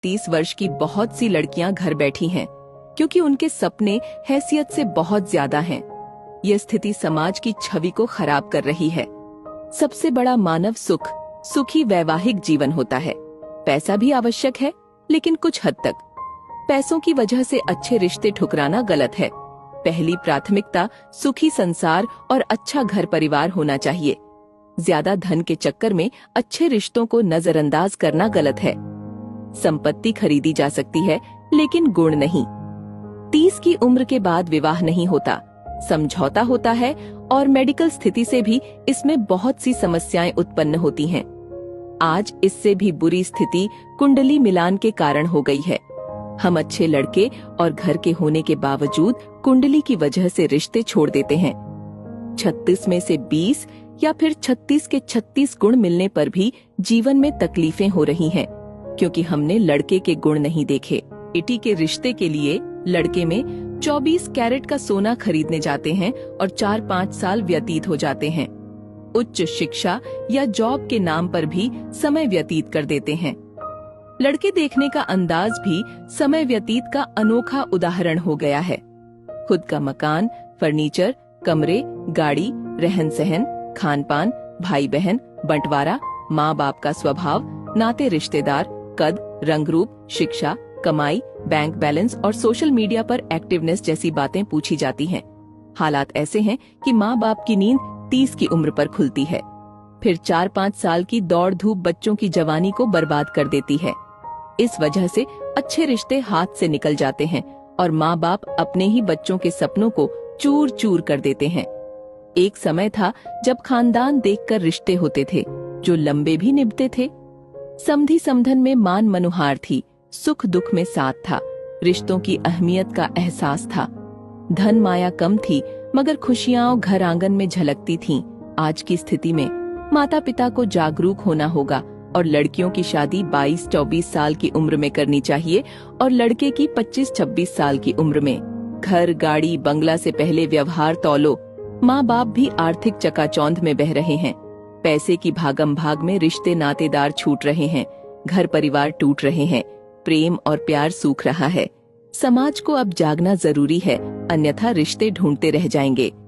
30 वर्ष की बहुत सी लड़कियां घर बैठी हैं क्योंकि उनके सपने हैसियत से बहुत ज्यादा हैं। यह स्थिति समाज की छवि को खराब कर रही है। सबसे बड़ा मानव सुख सुखी वैवाहिक जीवन होता है। पैसा भी आवश्यक है, लेकिन कुछ हद तक। पैसों की वजह से अच्छे रिश्ते ठुकराना गलत है। पहली प्राथमिकता सुखी संसार और अच्छा घर परिवार होना चाहिए। ज्यादा धन के चक्कर में अच्छे रिश्तों को नजरअंदाज करना गलत है। संपत्ति खरीदी जा सकती है, लेकिन गुण नहीं। 30 की उम्र के बाद विवाह नहीं होता, समझौता होता है और मेडिकल स्थिति से भी इसमें बहुत सी समस्याएं उत्पन्न होती हैं। आज इससे भी बुरी स्थिति कुंडली मिलान के कारण हो गई है। हम अच्छे लड़के और घर के होने के बावजूद कुंडली की वजह से रिश्ते छोड़ देते हैं। 36 में से 20 या फिर 36 के 36 गुण मिलने पर भी जीवन में तकलीफें हो रही हैं, क्योंकि हमने लड़के के गुण नहीं देखे। बेटी के रिश्ते के लिए लड़के में 24 कैरेट का सोना खरीदने जाते हैं और 4-5 साल व्यतीत हो जाते हैं। उच्च शिक्षा या जॉब के नाम पर भी समय व्यतीत कर देते हैं। लड़के देखने का अंदाज भी समय व्यतीत का अनोखा उदाहरण हो गया है। खुद का मकान, फर्नीचर, कमरे, गाड़ी, रहन सहन, खान पान, भाई बहन, बंटवारा, माँ बाप का स्वभाव, नाते रिश्तेदार, कद, रंग रूप, शिक्षा, कमाई, बैंक बैलेंस और सोशल मीडिया पर एक्टिवनेस जैसी बातें पूछी जाती हैं। हालात ऐसे हैं कि माँ बाप की नींद 30 की उम्र पर खुलती है। फिर 4-5 साल की दौड़ धूप बच्चों की जवानी को बर्बाद कर देती है। इस वजह से अच्छे रिश्ते हाथ से निकल जाते हैं और माँ बाप अपने ही बच्चों के सपनों को चूर चूर कर देते हैं। एक समय था जब खानदान देखकर रिश्ते होते थे, जो लंबे भी निभते थे। समधी समधन में मान मनुहार थी, सुख दुख में साथ था, रिश्तों की अहमियत का एहसास था। धन माया कम थी, मगर खुशियां घर आंगन में झलकती थीं। आज की स्थिति में माता पिता को जागरूक होना होगा और लड़कियों की शादी 22-24 साल की उम्र में करनी चाहिए और लड़के की 25-26 साल की उम्र में। घर, गाड़ी, बंगला से पहले व्यवहार तौलो। माँ बाप भी आर्थिक चकाचौंध में बह रहे हैं। पैसे की भागम भाग में रिश्ते नातेदार छूट रहे हैं, घर परिवार टूट रहे हैं, प्रेम और प्यार सूख रहा है। समाज को अब जागना जरूरी है, अन्यथा रिश्ते ढूंढते रह जाएंगे।